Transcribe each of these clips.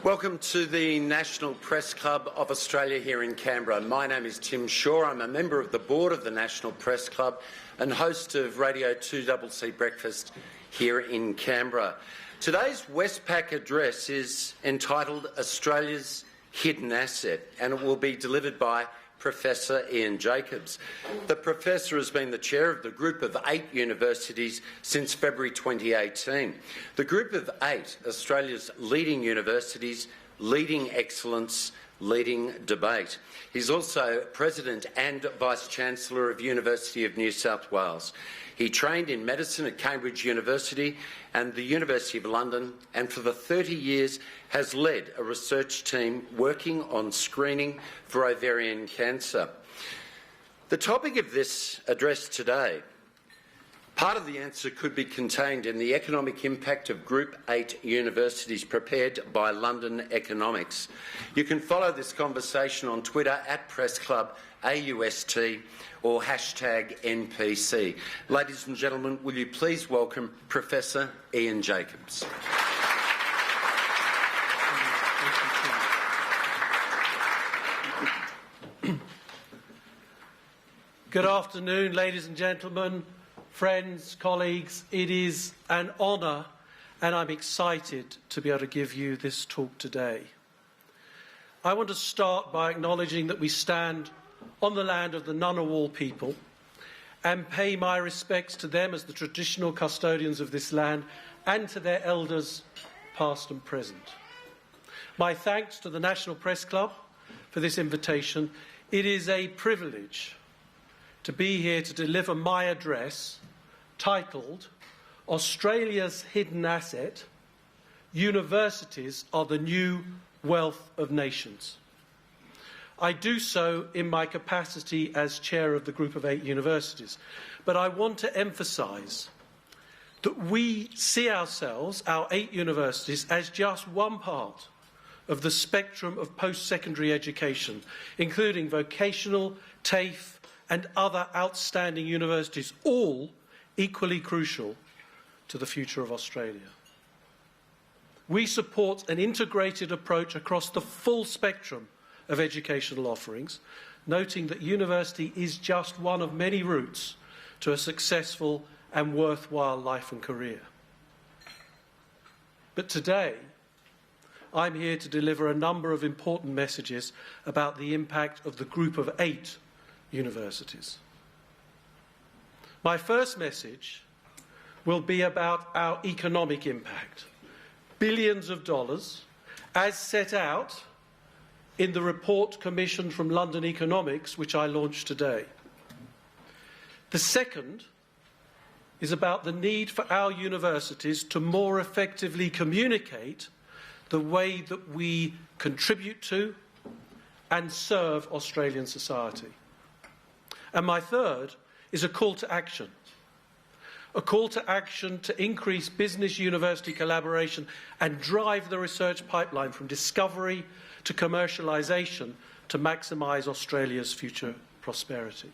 Welcome to the National Press Club of Australia here in Canberra. My name is Tim Shaw. I'm a member of the board of the National Press Club and host of Radio 2CC Breakfast here in Canberra. Today's Westpac address is entitled Australia's Hidden Asset, and it will be delivered by Professor Ian Jacobs. The professor has been the chair of the Group of 8 universities since February 2018. The Group of 8, Australia's leading universities, leading excellence, leading debate. He's also President and Vice-Chancellor of University of New South Wales. He trained in medicine at Cambridge University and the University of London, and for the 30 years has led a research team working on screening for ovarian cancer. The topic of this address today, part of the answer could be contained in the economic impact of Group 8 universities prepared by London Economics. You can follow this conversation on Twitter at PressClubAUST or #NPC. Ladies and gentlemen, will you please welcome Professor Ian Jacobs. Good afternoon, ladies and gentlemen, friends, colleagues. It is an honour and I'm excited to be able to give you this talk today. I want to start by acknowledging that we stand on the land of the Ngunnawal people and pay my respects to them as the traditional custodians of this land and to their elders past and present. My thanks to the National Press Club for this invitation. It is a privilege to be here to deliver my address titled Australia's Hidden Asset, Universities are the New Wealth of Nations. I do so in my capacity as chair of the Group of 8 universities, but I want to emphasise that we see ourselves, our 8 universities, as just one part of the spectrum of post-secondary education, including vocational, TAFE and other outstanding universities, all equally crucial to the future of Australia. We support an integrated approach across the full spectrum of educational offerings, noting that university is just one of many routes to a successful and worthwhile life and career. But today, I'm here to deliver a number of important messages about the impact of the Group of 8 universities. My first message will be about our economic impact. Billions of dollars, as set out in the report commissioned from London Economics, which I launched today. The second is about the need for our universities to more effectively communicate the way that we contribute to and serve Australian society. And my third is a call to action. A call to action to increase business-university collaboration and drive the research pipeline from discovery to commercialisation to maximise Australia's future prosperity.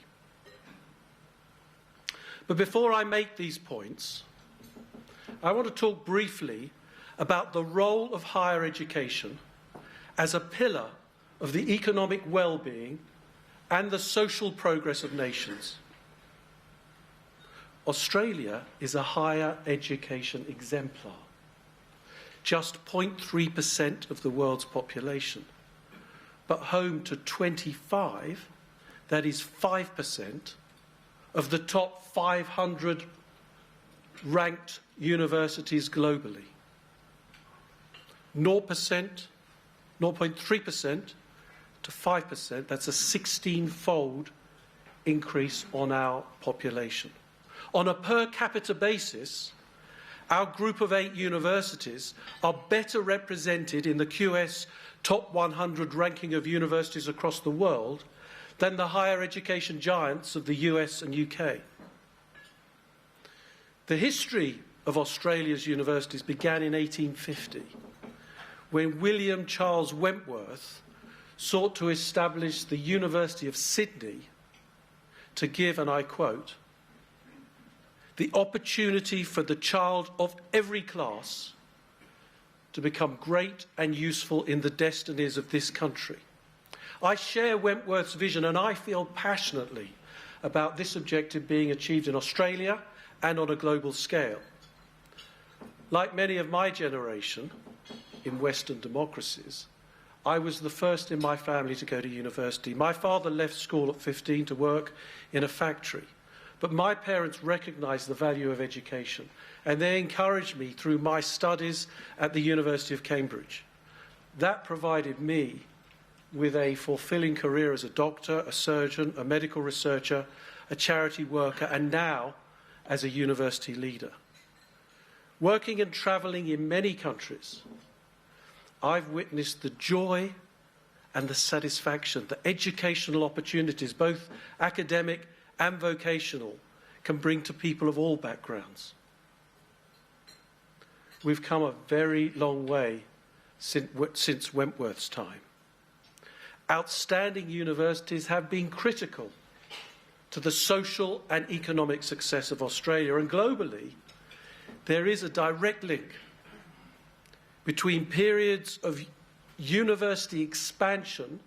But before I make these points, I want to talk briefly about the role of higher education as a pillar of the economic well-being and the social progress of nations. Australia is a higher education exemplar. Just 0.3% of the world's population, but home to 25, that is 5%, of the top 500 ranked universities globally. 0.3% to 5%, that's a 16-fold increase on our population. On a per capita basis, our Group of 8 universities are better represented in the QS Top 100 ranking of universities across the world than the higher education giants of the US and UK. The history of Australia's universities began in 1850, when William Charles Wentworth sought to establish the University of Sydney to give, and I quote, the opportunity for the child of every class to become great and useful in the destinies of this country. I share Wentworth's vision, and I feel passionately about this objective being achieved in Australia and on a global scale. Like many of my generation in Western democracies, I was the first in my family to go to university. My father left school at 15 to work in a factory, but my parents recognised the value of education, and they encouraged me through my studies at the University of Cambridge. That provided me with a fulfilling career as a doctor, a surgeon, a medical researcher, a charity worker, and now as a university leader. Working and travelling in many countries, I've witnessed the joy and the satisfaction, the educational opportunities, both academic and vocational, can bring to people of all backgrounds. We've come a very long way since Wentworth's time. Outstanding universities have been critical to the social and economic success of Australia, and globally, there is a direct link between periods of university expansion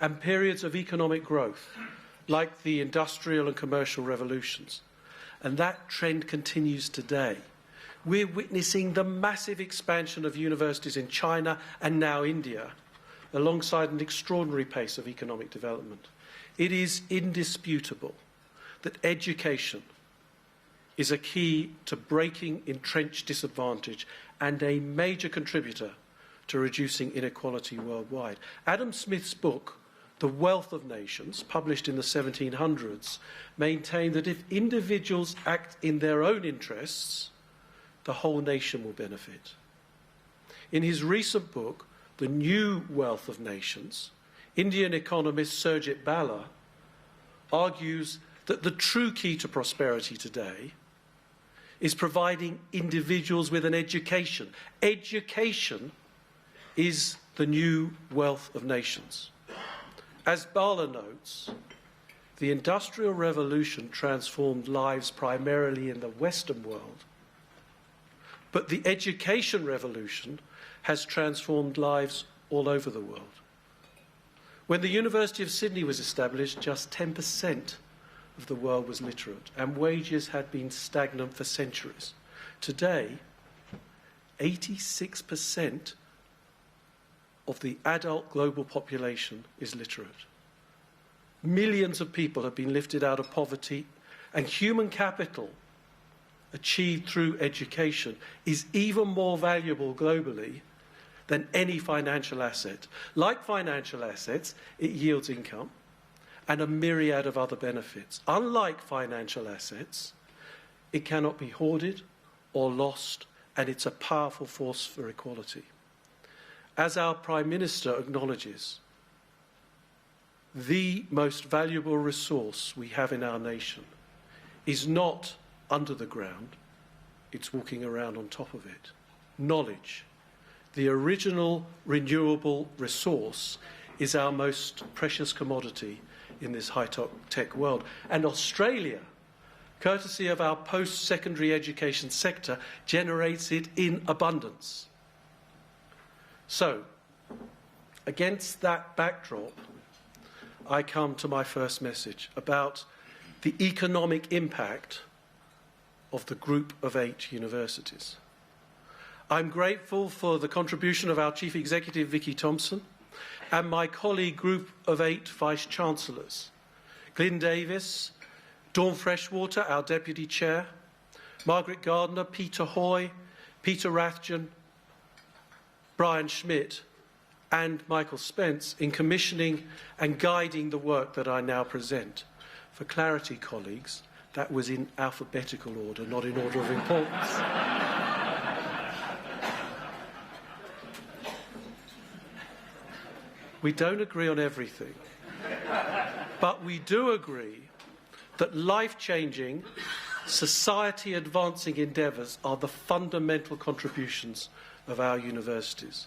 and periods of economic growth, like the industrial and commercial revolutions. And that trend continues today. We're witnessing the massive expansion of universities in China and now India, alongside an extraordinary pace of economic development. It is indisputable that education is a key to breaking entrenched disadvantage and a major contributor to reducing inequality worldwide. Adam Smith's book, The Wealth of Nations, published in the 1700s, maintained that if individuals act in their own interests, the whole nation will benefit. In his recent book, The New Wealth of Nations, Indian economist Surjit Bala argues that the true key to prosperity today is providing individuals with an education. Education is the new wealth of nations. As Bala notes, the Industrial Revolution transformed lives primarily in the Western world, but the Education Revolution has transformed lives all over the world. When the University of Sydney was established, just 10% of the world was literate, and wages had been stagnant for centuries. Today, 86% of the adult global population is literate. Millions of people have been lifted out of poverty, and human capital achieved through education is even more valuable globally than any financial asset. Like financial assets, it yields income and a myriad of other benefits. Unlike financial assets, it cannot be hoarded or lost, and it's a powerful force for equality. As our Prime Minister acknowledges, the most valuable resource we have in our nation is not under the ground, it's walking around on top of it. Knowledge, the original renewable resource, is our most precious commodity in this high-tech world. And Australia, courtesy of our post-secondary education sector, generates it in abundance. So, against that backdrop, I come to my first message about the economic impact of the Group of 8 universities. I'm grateful for the contribution of our Chief Executive, Vicky Thompson, and my colleague Group of 8 Vice-Chancellors, Glyn Davis, Dawn Freshwater, our Deputy Chair, Margaret Gardner, Peter Hoy, Peter Rathjen, Brian Schmidt, and Michael Spence in commissioning and guiding the work that I now present. For clarity, colleagues, that was in alphabetical order, not in order of importance. We don't agree on everything, but we do agree that life-changing, society-advancing endeavours are the fundamental contributions of our universities.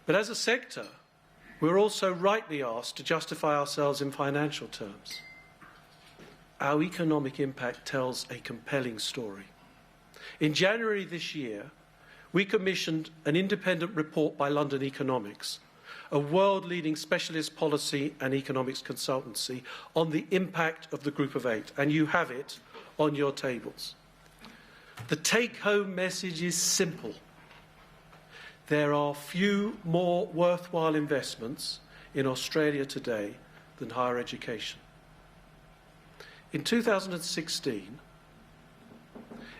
But as a sector, we're also rightly asked to justify ourselves in financial terms. Our economic impact tells a compelling story. In January this year, we commissioned an independent report by London Economics, a world-leading specialist policy and economics consultancy, on the impact of the Group of Eight, and you have it on your tables. The take-home message is simple. There are few more worthwhile investments in Australia today than higher education. In 2016,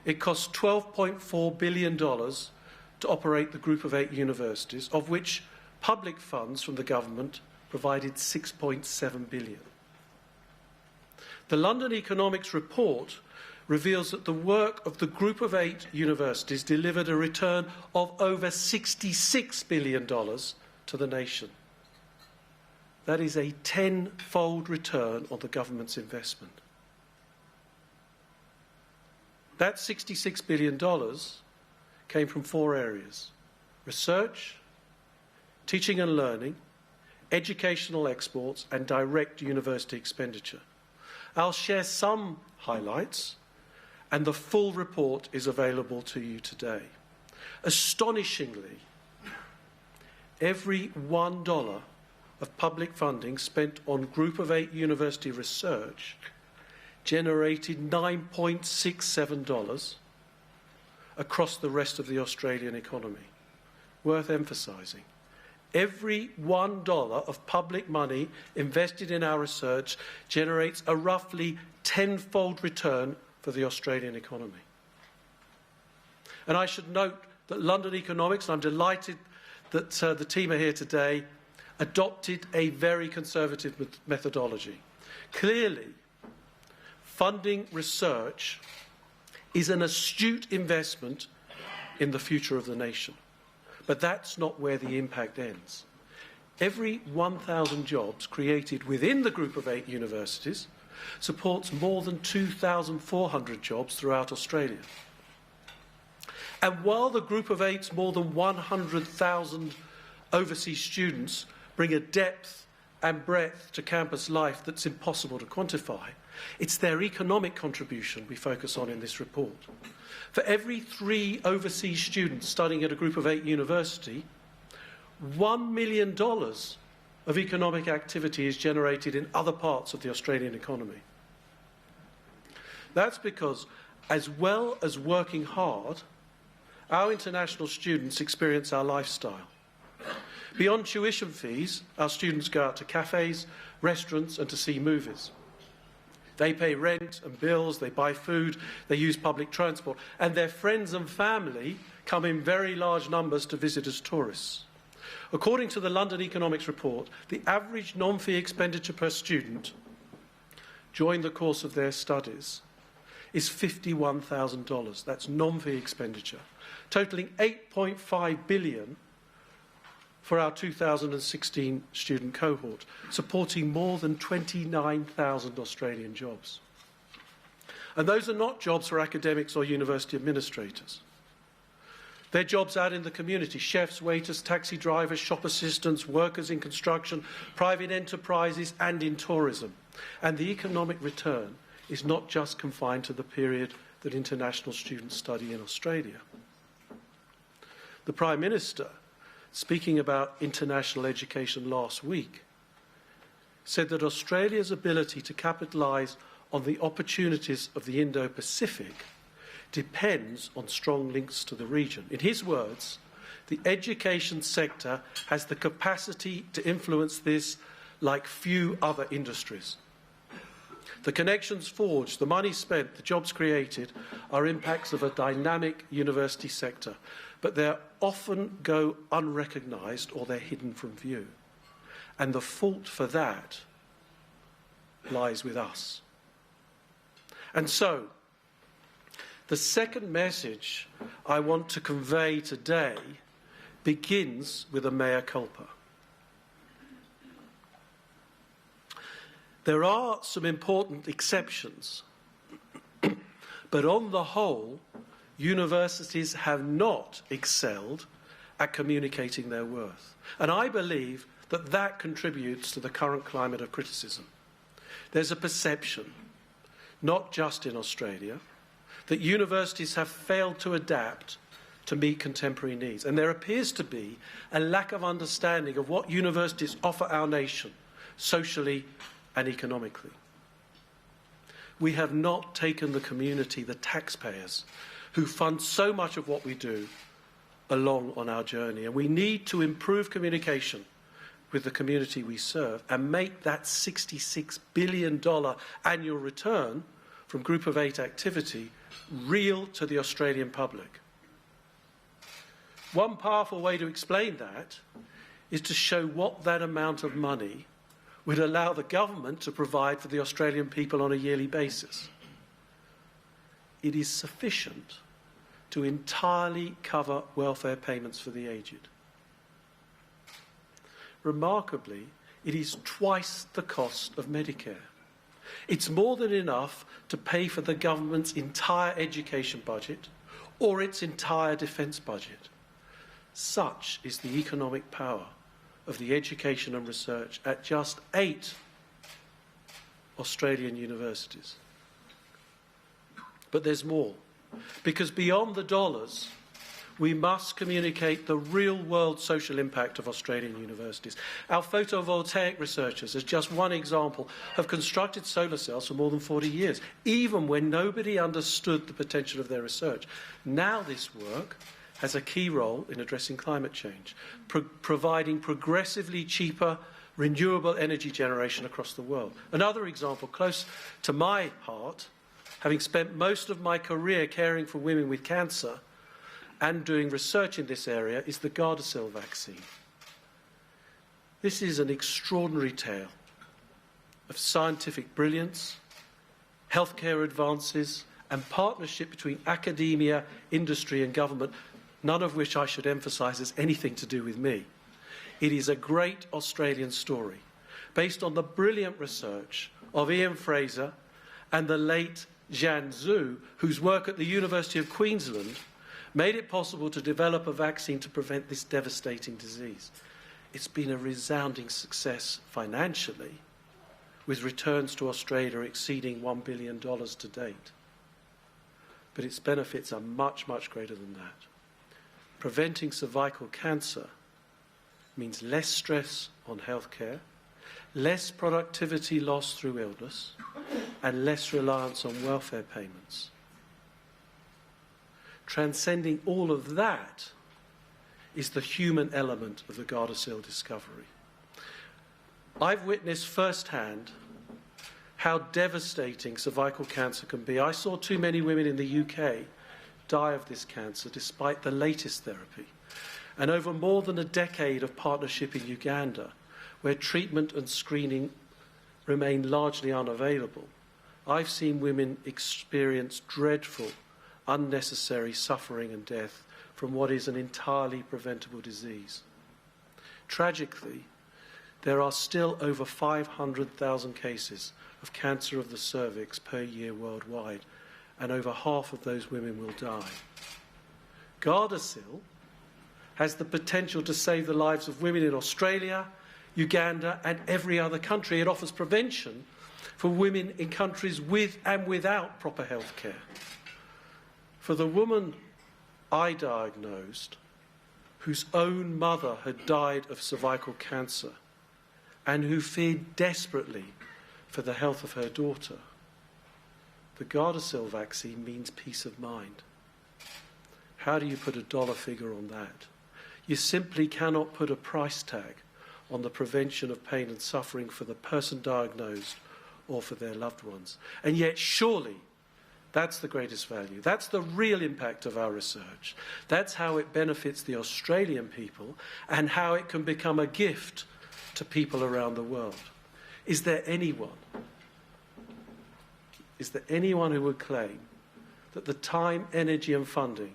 it cost $12.4 billion to operate the Group of Eight universities, of which public funds from the government provided $6.7 billion. The London Economics report reveals that the work of the Group of Eight universities delivered a return of over $66 billion to the nation. That is a tenfold return on the government's investment. That $66 billion came from four areas: research, teaching and learning, educational exports, and direct university expenditure. I'll share some highlights, and the full report is available to you today. Astonishingly, every $1 of public funding spent on Group of Eight university research generated $9.67 across the rest of the Australian economy. Worth emphasising. Every $1 of public money invested in our research generates a roughly tenfold return for the Australian economy. And I should note that London Economics, and I'm delighted that the team are here today, adopted a very conservative methodology. Clearly, funding research is an astute investment in the future of the nation. But that's not where the impact ends. Every 1,000 jobs created within the Group of Eight universities supports more than 2,400 jobs throughout Australia. And while the Group of Eight's more than 100,000 overseas students bring a depth and breadth to campus life that's impossible to quantify, it's their economic contribution we focus on in this report. For every 3 overseas students studying at a Group of Eight university, $1 million of economic activity is generated in other parts of the Australian economy. That's because, as well as working hard, our international students experience our lifestyle. Beyond tuition fees, our students go out to cafes, restaurants, and to see movies. They pay rent and bills, they buy food, they use public transport, and their friends and family come in very large numbers to visit as tourists. According to the London Economics report, the average non-fee expenditure per student during the course of their studies is $51,000. That's non-fee expenditure, totalling $8.5 billion for our 2016 student cohort, supporting more than 29,000 Australian jobs. And those are not jobs for academics or university administrators. They're jobs out in the community: chefs, waiters, taxi drivers, shop assistants, workers in construction, private enterprises, and in tourism. And the economic return is not just confined to the period that international students study in Australia. The Prime Minister, speaking about international education last week, said that Australia's ability to capitalise on the opportunities of the Indo-Pacific depends on strong links to the region. In his words, the education sector has the capacity to influence this like few other industries. The connections forged, the money spent, the jobs created are impacts of a dynamic university sector, but they often go unrecognised or they're hidden from view. And the fault for that lies with us. And so, the second message I want to convey today begins with a mea culpa. There are some important exceptions, but on the whole, universities have not excelled at communicating their worth. And I believe that that contributes to the current climate of criticism. There's a perception, not just in Australia, that universities have failed to adapt to meet contemporary needs. And there appears to be a lack of understanding of what universities offer our nation, socially and economically. We have not taken the community, the taxpayers, who fund so much of what we do, along on our journey. And we need to improve communication with the community we serve and make that $66 billion annual return from Group of 8 activity real to the Australian public. One powerful way to explain that is to show what that amount of money would allow the government to provide for the Australian people on a yearly basis. It is sufficient to entirely cover welfare payments for the aged. Remarkably, it is twice the cost of Medicare. It's more than enough to pay for the government's entire education budget or its entire defence budget. Such is the economic power of the education and research at just 8 Australian universities. But there's more, because beyond the dollars, we must communicate the real-world social impact of Australian universities. Our photovoltaic researchers, as just one example, have constructed solar cells for more than 40 years, even when nobody understood the potential of their research. Now this work has a key role in addressing climate change, providing progressively cheaper renewable energy generation across the world. Another example close to my heart, having spent most of my career caring for women with cancer and doing research in this area, is the Gardasil Vaccine. This is an extraordinary tale of scientific brilliance, healthcare advances, and partnership between academia, industry and government, none of which I should emphasise has anything to do with me. It is a great Australian story, based on the brilliant research of Ian Fraser and the late Zhan Zhu, whose work at the University of Queensland made it possible to develop a vaccine to prevent this devastating disease. It's been a resounding success financially, with returns to Australia exceeding $1 billion to date. But its benefits are much, much greater than that. Preventing cervical cancer means less stress on healthcare, less productivity loss through illness, and less reliance on welfare payments. Transcending all of that is the human element of the Gardasil discovery. I've witnessed firsthand how devastating cervical cancer can be. I saw too many women in the UK die of this cancer despite the latest therapy. And over more than a decade of partnership in Uganda, where treatment and screening remain largely unavailable, I've seen women experience dreadful, unnecessary suffering and death from what is an entirely preventable disease. Tragically, there are still over 500,000 cases of cancer of the cervix per year worldwide, and over half of those women will die. Gardasil has the potential to save the lives of women in Australia, Uganda and every other country. It offers prevention for women in countries with and without proper health care. For the woman I diagnosed, whose own mother had died of cervical cancer and who feared desperately for the health of her daughter, the Gardasil vaccine means peace of mind. How do you put a dollar figure on that? You simply cannot put a price tag on the prevention of pain and suffering for the person diagnosed or for their loved ones. And yet, surely, that's the greatest value. That's the real impact of our research. That's how it benefits the Australian people and how it can become a gift to people around the world. Is there anyone who would claim that the time, energy and funding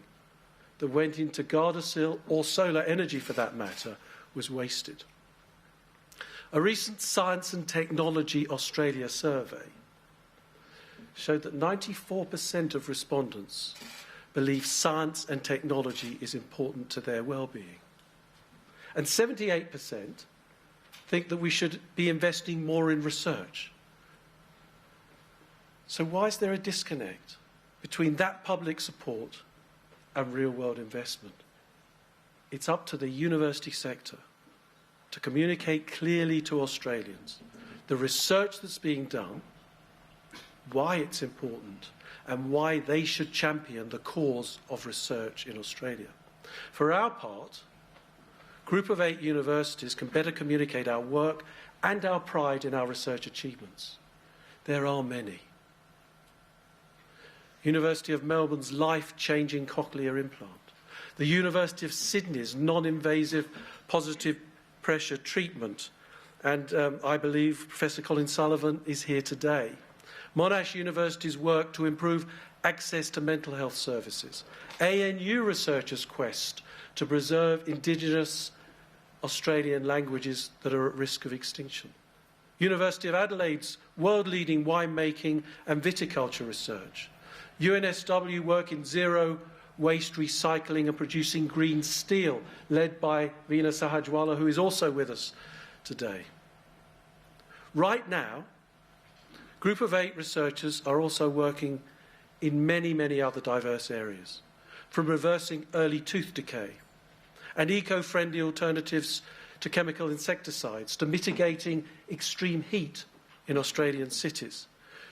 that went into Gardasil, or solar energy for that matter, was wasted? A recent Science and Technology Australia survey showed that 94% of respondents believe science and technology is important to their well-being. And 78% think that we should be investing more in research. So why is there a disconnect between that public support and real-world investment. It's up to the university sector to communicate clearly to Australians the research that's being done, why it's important, and why they should champion the cause of research in Australia. For our part, Group of 8 universities can better communicate our work and our pride in our research achievements. There are many. University of Melbourne's life-changing cochlear implant, the University of Sydney's non-invasive positive pressure treatment, and I believe Professor Colin Sullivan is here today. Monash University's work to improve access to mental health services, ANU researchers' quest to preserve Indigenous Australian languages that are at risk of extinction, University of Adelaide's world-leading winemaking and viticulture research, UNSW work in zero waste recycling and producing green steel, led by Veena Sahajwala, who is also with us today. Right now, Group of 8 researchers are also working in many, many other diverse areas, from reversing early tooth decay and eco-friendly alternatives to chemical insecticides, to mitigating extreme heat in Australian cities,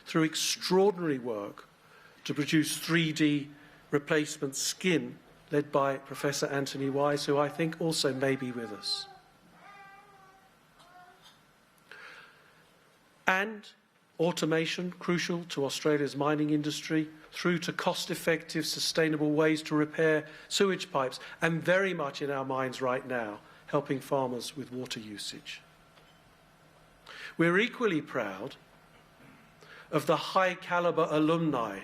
through extraordinary work to produce 3D replacement skin, led by Professor Anthony Wise, who I think also may be with us. And automation, crucial to Australia's mining industry, through to cost-effective, sustainable ways to repair sewage pipes, and very much in our minds right now, helping farmers with water usage. We're equally proud of the high-calibre alumni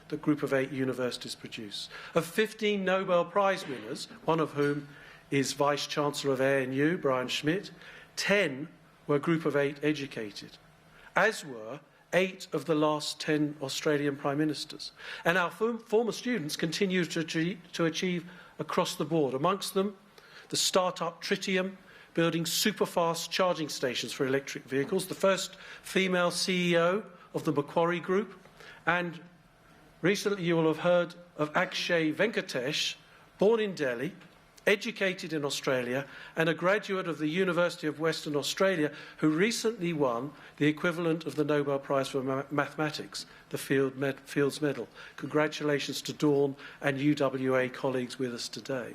that Group of 8 universities produce, of 15 Nobel Prize winners, one of whom is Vice-Chancellor of ANU, Brian Schmidt. 10 were Group of 8 educated, as were 8 of the last 10 Australian Prime Ministers. And our former students continue to achieve across the board. Amongst them, the start-up Tritium, building super-fast charging stations for electric vehicles, the first female CEO of the Macquarie Group, and recently you will have heard of Akshay Venkatesh, born in Delhi, educated in Australia, and a graduate of the University of Western Australia, who recently won the equivalent of the Nobel Prize for Mathematics, the Fields Medal. Congratulations to Dawn and UWA colleagues with us today.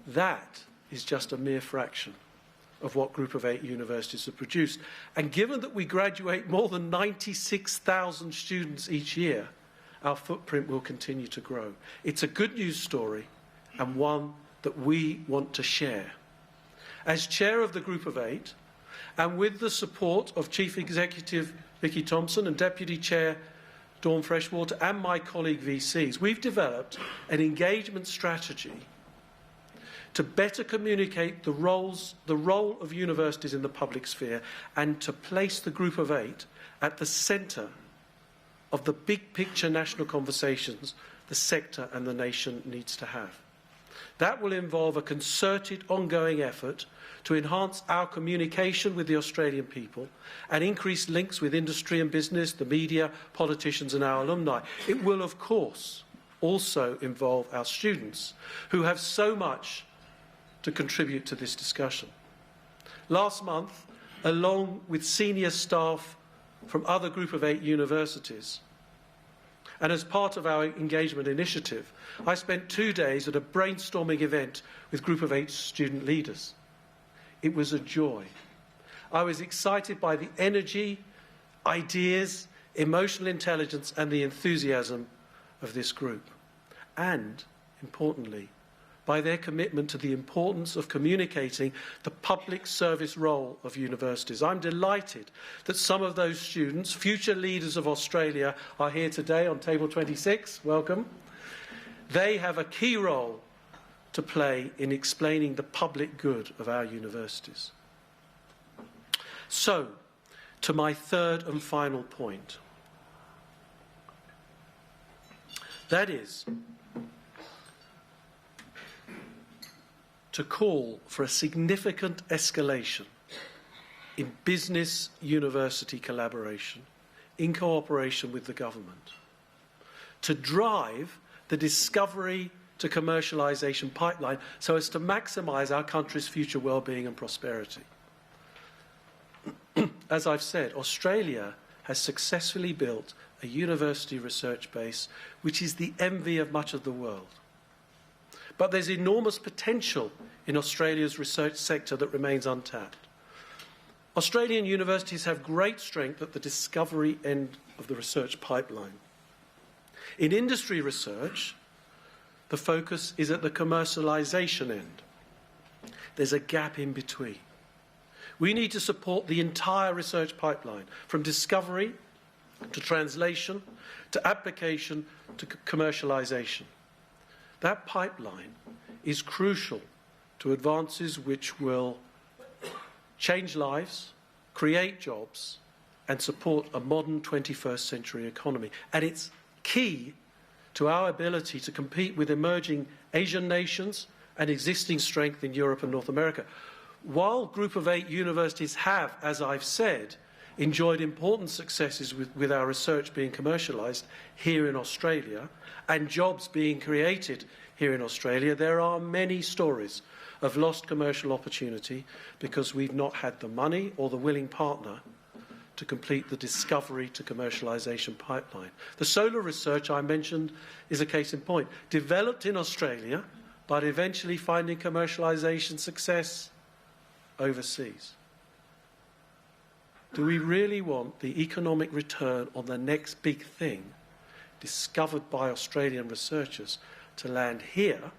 That is just a mere fraction of what Group of 8 universities have produced. And given that we graduate more than 96,000 students each year, our footprint will continue to grow. It's a good news story, and one that we want to share. As chair of the Group of 8, and with the support of Chief Executive Vicky Thompson and Deputy Chair Dawn Freshwater and my colleague VCs, we've developed an engagement strategy to better communicate the role of universities in the public sphere, and to place the Group of 8 at the centre of the big picture national conversations the sector and the nation needs to have. That will involve a concerted, ongoing effort to enhance our communication with the Australian people and increase links with industry and business, the media, politicians and our alumni. It will, of course, also involve our students, who have so much to contribute to this discussion. Last month, along with senior staff from other Group of 8 universities, and as part of our engagement initiative, I spent 2 days at a brainstorming event with Group of 8 student leaders. It was a joy. I was excited by the energy, ideas, emotional intelligence and the enthusiasm of this group. And, importantly, by their commitment to the importance of communicating the public service role of universities. I'm delighted that some of those students, future leaders of Australia, are here today on table 26. Welcome. They have a key role to play in explaining the public good of our universities. So, to my third and final point. That is, to call for a significant escalation in business-university collaboration in cooperation with the government. to drive the discovery to commercialisation pipeline so as to maximise our country's future well-being and prosperity. As I've said, Australia has successfully built a university research base which is the envy of much of the world. But there's enormous potential in Australia's research sector that remains untapped. Australian universities have great strength at the discovery end of the research pipeline. In industry research, the focus is at the commercialisation end. There's a gap in between. We need to support the entire research pipeline, from discovery to translation to application to commercialisation. That pipeline is crucial to advances which will change lives, create jobs, and support a modern 21st century economy. And it's key to our ability to compete with emerging Asian nations and existing strength in Europe and North America. While Group of 8 universities have, as I've said, enjoyed important successes with our research being commercialised here in Australia and jobs being created here in Australia, there are many stories of lost commercial opportunity because we've not had the money or the willing partner to complete the discovery to commercialisation pipeline. The solar research I mentioned is a case in point. Developed in Australia, but eventually finding commercialisation success overseas. Do we really want the economic return on the next big thing discovered by Australian researchers to land here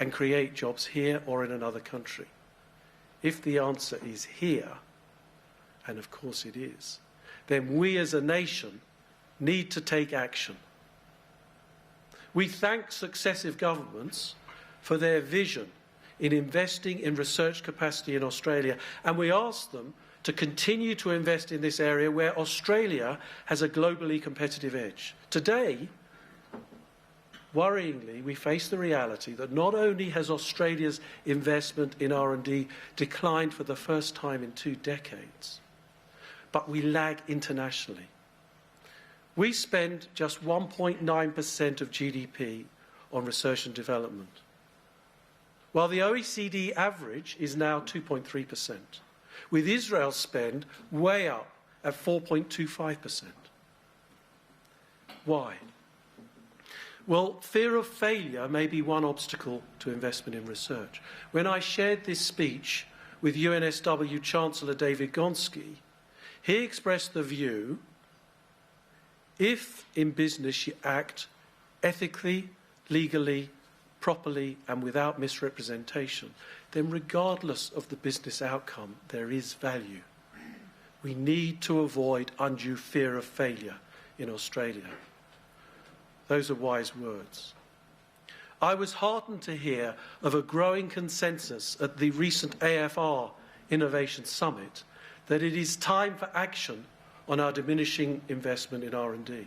and create jobs here or in another country? If the answer is here, and of course it is, then we as a nation need to take action. We thank successive governments for their vision in investing in research capacity in Australia, and we ask them to continue to invest in this area where Australia has a globally competitive edge. Today, worryingly, we face the reality that not only has Australia's investment in R&D declined for the first time in 2 decades, but we lag internationally. We spend just 1.9% of GDP on research and development, while the OECD average is now 2.3%, with Israel's spend way up at 4.25%. Why? Well, fear of failure may be one obstacle to investment in research. When I shared this speech with UNSW Chancellor David Gonski, he expressed the view, if in business you act ethically, legally, properly and without misrepresentation, then regardless of the business outcome, there is value. We need to avoid undue fear of failure in Australia. Those are wise words. I was heartened to hear of a growing consensus at the recent AFR Innovation Summit that it is time for action on our diminishing investment in R&D.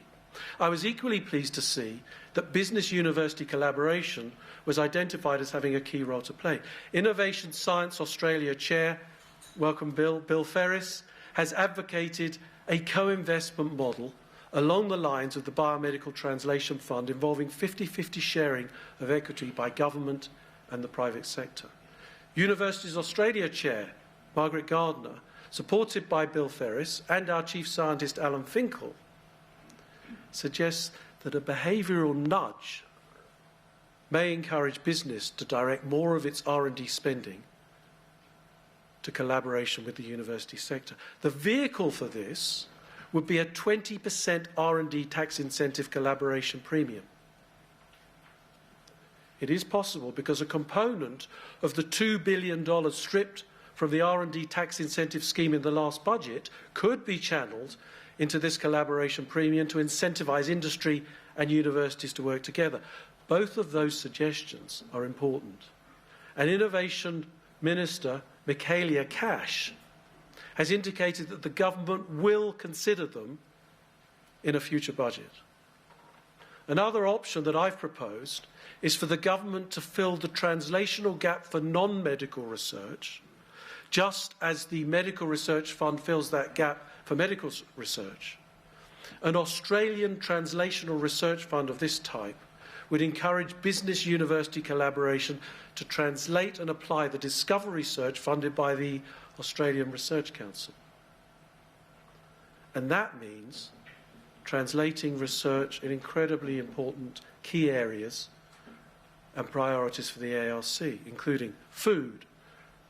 I was equally pleased to see that business-university collaboration was identified as having a key role to play. Innovation Science Australia Chair, welcome Bill Ferris, has advocated a co-investment model along the lines of the Biomedical Translation Fund involving 50-50 sharing of equity by government and the private sector. Universities Australia Chair, Margaret Gardner, supported by Bill Ferris and our Chief Scientist Alan Finkel, suggests that a behavioural nudge may encourage business to direct more of its R&D spending to collaboration with the university sector. The vehicle for this would be a 20% R&D tax incentive collaboration premium. It is possible because a component of the $2 billion stripped from the R&D tax incentive scheme in the last budget could be channelled into this collaboration premium to incentivise industry and universities to work together. Both of those suggestions are important. And Innovation Minister Michaelia Cash has indicated that the government will consider them in a future budget. Another option that I've proposed is for the government to fill the translational gap for non-medical research, just as the Medical Research Fund fills that gap for medical research. An Australian translational research fund of this type would encourage business-university collaboration to translate and apply the discovery research funded by the Australian Research Council. And that means translating research in incredibly important key areas and priorities for the ARC, including food,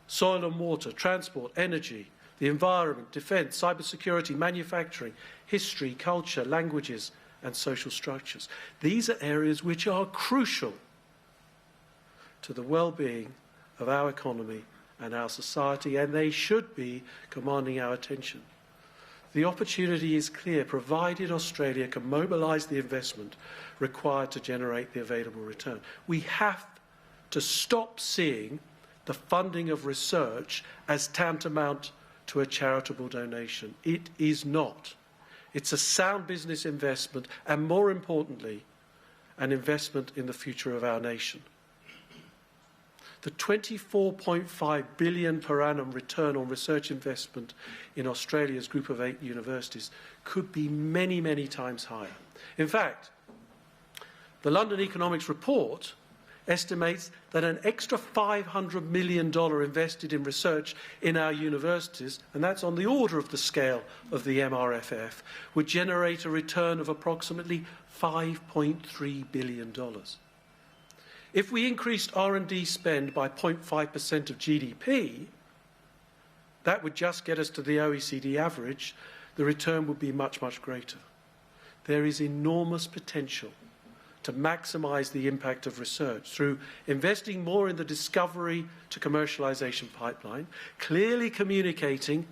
soil and water, transport, energy, the environment, defence, cybersecurity, manufacturing, history, culture, languages and social structures. These are areas which are crucial to the well-being of our economy and our society, and they should be commanding our attention. The opportunity is clear, provided Australia can mobilise the investment required to generate the available return. We have to stop seeing the funding of research as tantamount to a charitable donation. It is not. It's a sound business investment and, more importantly, an investment in the future of our nation. The $24.5 billion per annum return on research investment in Australia's Group of 8 universities could be many, many times higher. In fact, the London Economics Report estimates that an extra $500 million invested in research in our universities, and that's on the order of the scale of the MRFF, would generate a return of approximately $5.3 billion. If we increased R&D spend by 0.5% of GDP, that would just get us to the OECD average. The return would be much, much greater. There is enormous potential to maximise the impact of research through investing more in the discovery to commercialisation pipeline, clearly communicating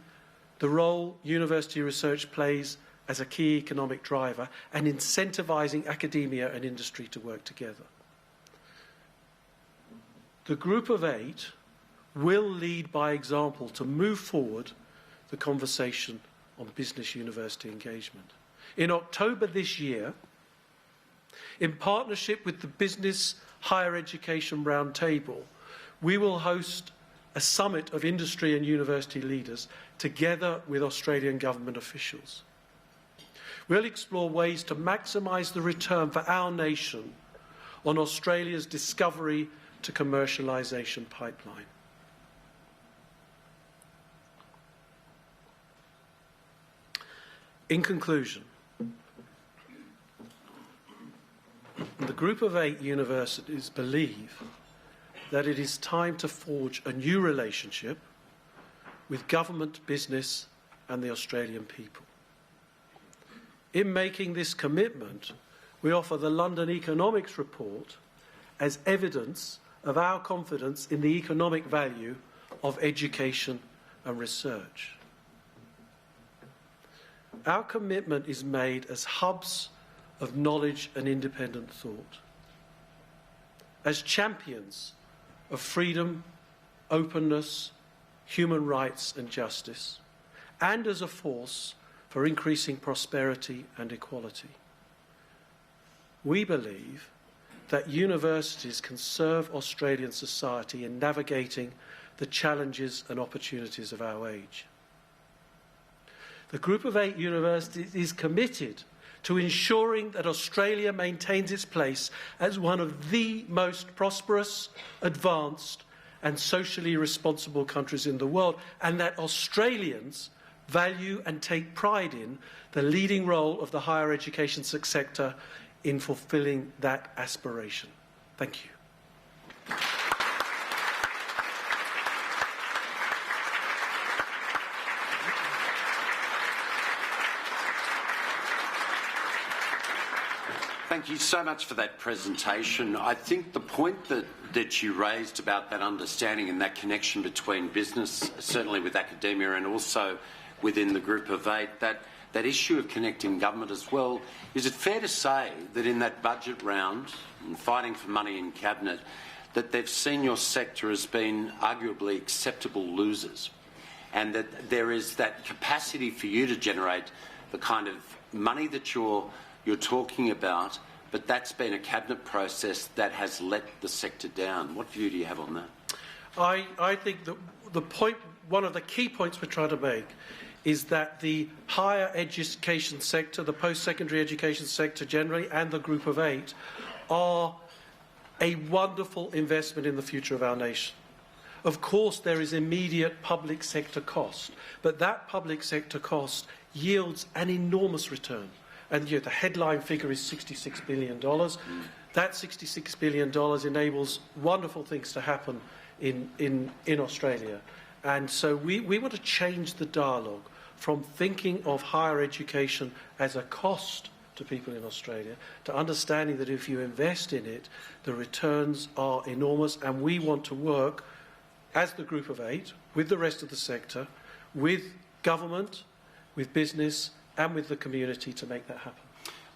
the role university research plays as a key economic driver, and incentivising academia and industry to work together. The Group of 8 will lead by example to move forward the conversation on business university engagement. In October this year, in partnership with the Business Higher Education Roundtable, we will host a summit of industry and university leaders together with Australian government officials. We'll explore ways to maximise the return for our nation on Australia's discovery to commercialisation pipeline. In conclusion, the Group of 8 universities believe that it is time to forge a new relationship with government, business and the Australian people. In making this commitment, we offer the London Economics Report as evidence of our confidence in the economic value of education and research. Our commitment is made as hubs of knowledge and independent thought, as champions of freedom, openness, human rights and justice, and as a force for increasing prosperity and equality. We believe that universities can serve Australian society in navigating the challenges and opportunities of our age. The Group of 8 universities is committed to ensuring that Australia maintains its place as one of the most prosperous, advanced and socially responsible countries in the world, and that Australians value and take pride in the leading role of the higher education sector in fulfilling that aspiration. Thank you. Thank you so much for that presentation. I think the point that you raised about that understanding and that connection between business, certainly with academia and also within the Group of 8, that issue of connecting government as well, is it fair to say that in that budget round and fighting for money in Cabinet, that they've seen your sector as being arguably acceptable losers, and that there is that capacity for you to generate the kind of money that you're talking about, but that's been a Cabinet process that has let the sector down? What view do you have on that? I think that one of the key points we're trying to make is that the higher education sector, the post-secondary education sector generally, and the Group of 8 are a wonderful investment in the future of our nation. Of course, there is immediate public sector cost, but that public sector cost yields an enormous return. And the headline figure is $66 billion. That $66 billion enables wonderful things to happen in Australia. And so we want to change the dialogue from thinking of higher education as a cost to people in Australia to understanding that if you invest in it, the returns are enormous, and we want to work as the Group of 8 with the rest of the sector, with government, with business and with the community to make that happen.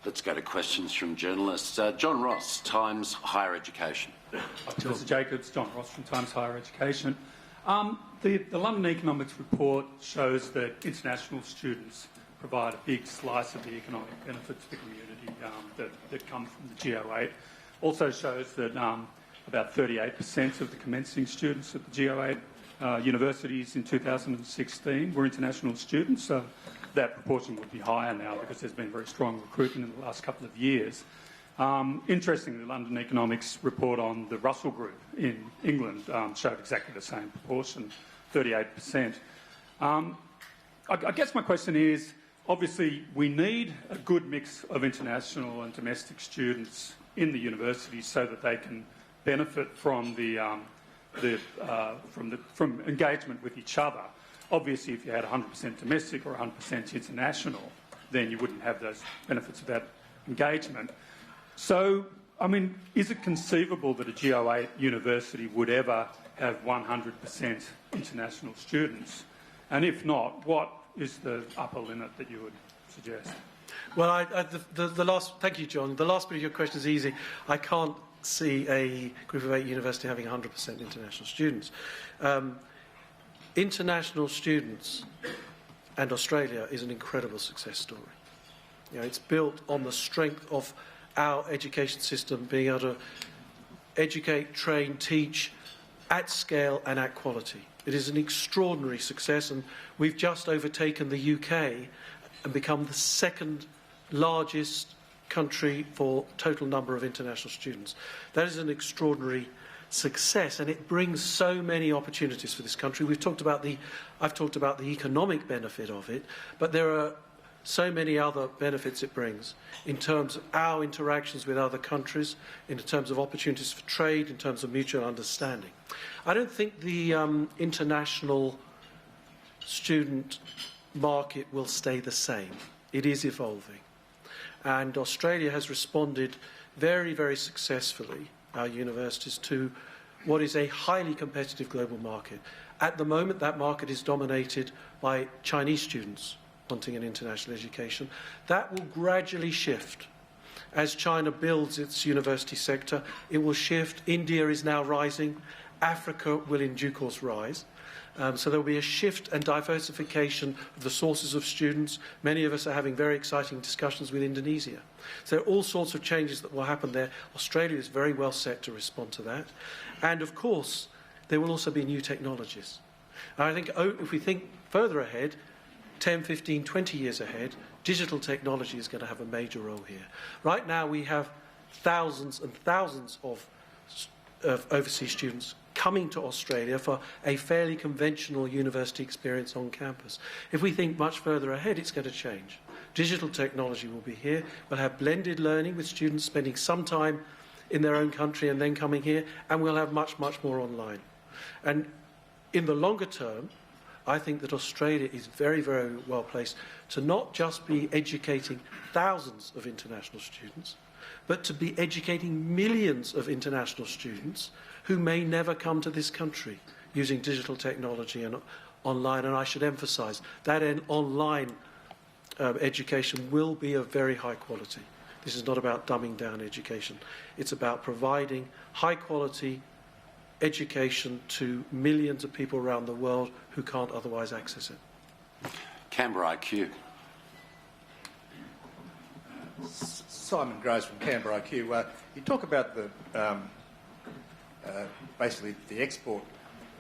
Let's go to questions from journalists. John Ross, Times Higher Education. Mr Jacobs, John Ross from Times Higher Education. The London Economics Report shows that international students provide a big slice of the economic benefit to the community that come from the GO8. Also shows that about 38% of the commencing students at the GO8 universities in 2016 were international students. So that proportion would be higher now because there's been very strong recruitment in the last couple of years. Interestingly, the London Economics Report on the Russell Group in England showed exactly the same proportion, 38%. I guess my question is, obviously, we need a good mix of international and domestic students in the universities so that they can benefit from from engagement with each other. Obviously, if you had 100% domestic or 100% international, then you wouldn't have those benefits of that engagement. So, I mean, is it conceivable that a GO8 university would ever have 100% international students? And if not, what is the upper limit that you would suggest? Well, thank you, John. The last bit of your question is easy. I can't see a Group of 8 university having 100% international students. International students and Australia is an incredible success story. It's built on the strength of our education system being able to educate, train, teach at scale and at quality. It is an extraordinary success, and we've just overtaken the UK and become the second largest country for total number of international students. That is an extraordinary success, and it brings so many opportunities for this country. I've talked about the economic benefit of it, but there are so many other benefits it brings in terms of our interactions with other countries, in terms of opportunities for trade, in terms of mutual understanding. I don't think the international student market will stay the same. It is evolving. And Australia has responded very, very successfully, our universities, to what is a highly competitive global market. At the moment, that market is dominated by Chinese students wanting an international education. That will gradually shift. As China builds its university sector, it will shift. India is now rising. Africa will in due course rise. So there will be a shift and diversification of the sources of students. Many of us are having very exciting discussions with Indonesia. So there are all sorts of changes that will happen there. Australia is very well set to respond to that. And of course, there will also be new technologies. And I think if we think further ahead, 10, 15, 20 years ahead, digital technology is going to have a major role here. Right now we have thousands and thousands of overseas students coming to Australia for a fairly conventional university experience on campus. If we think much further ahead, it's going to change. Digital technology will be here. We'll have blended learning with students spending some time in their own country and then coming here, and we'll have much, much more online. And in the longer term, I think that Australia is very, very well placed to not just be educating thousands of international students, but to be educating millions of international students who may never come to this country using digital technology and online. And I should emphasise that an online education will be of very high quality. This is not about dumbing down education. It's about providing high quality education to millions of people around the world who can't otherwise access it. Canberra IQ. Simon Groves from Canberra IQ. You talk about the basically the export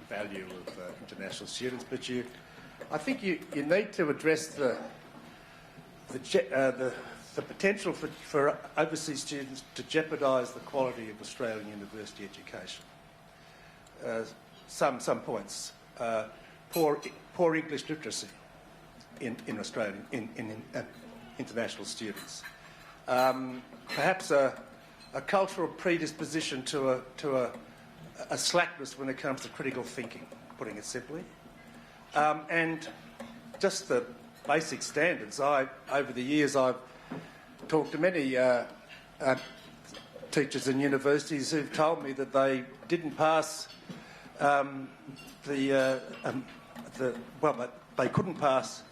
value of international students, but you I think you need to address the potential for overseas students to jeopardise the quality of Australian university education. Some points. Poor English literacy in Australian international students. Perhaps a cultural predisposition to a slackness when it comes to critical thinking, putting it simply. And just the basic standards. Over the years, I've talked to many teachers in universities who've told me that they didn't pass they couldn't pass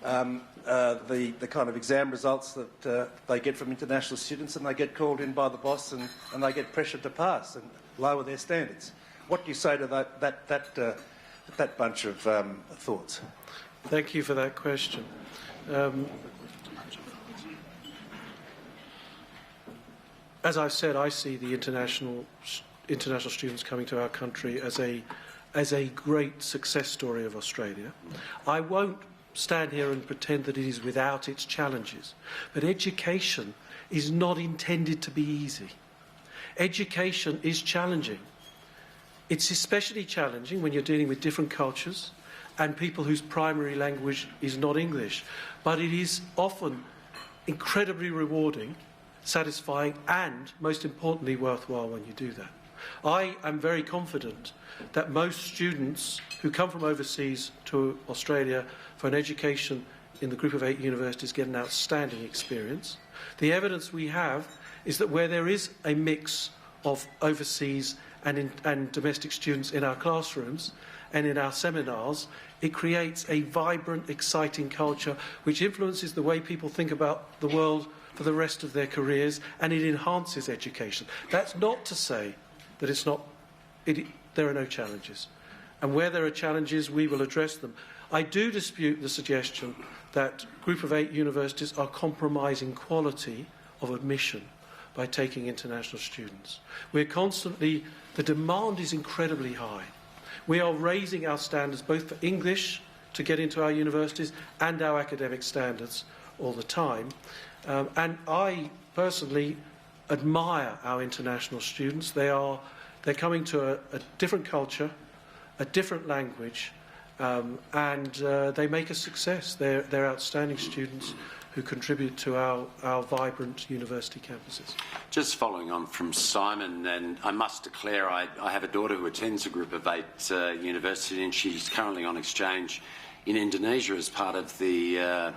the kind of exam results that they get from international students, and they get called in by the boss and they get pressured to pass and lower their standards. What do you say to that bunch of thoughts? Thank you for that question. As I've said, I see the international students coming to our country as a great success story of Australia. I won't stand here and pretend that it is without its challenges, but education is not intended to be easy. Education is challenging. It's especially challenging when you're dealing with different cultures and people whose primary language is not English, but it is often incredibly rewarding, satisfying, and, most importantly, worthwhile when you do that. I am very confident that most students who come from overseas to Australia for an education in the Group of 8 universities get an outstanding experience. The evidence we have is that where there is a mix of overseas and domestic students in our classrooms and in our seminars, it creates a vibrant, exciting culture which influences the way people think about the world for the rest of their careers, and it enhances education. That's not to say that there are no challenges. And where there are challenges, we will address them. I do dispute the suggestion that Group of 8 universities are compromising quality of admission by taking international students. The demand is incredibly high. We are raising our standards both for English to get into our universities and our academic standards all the time. And I personally admire our international students. They're coming to a different culture, a different language, and they make a success. They're outstanding students who contribute to our vibrant university campuses. Just following on from Simon, and I must declare I have a daughter who attends a Group of 8 university, and she's currently on exchange in Indonesia as part of the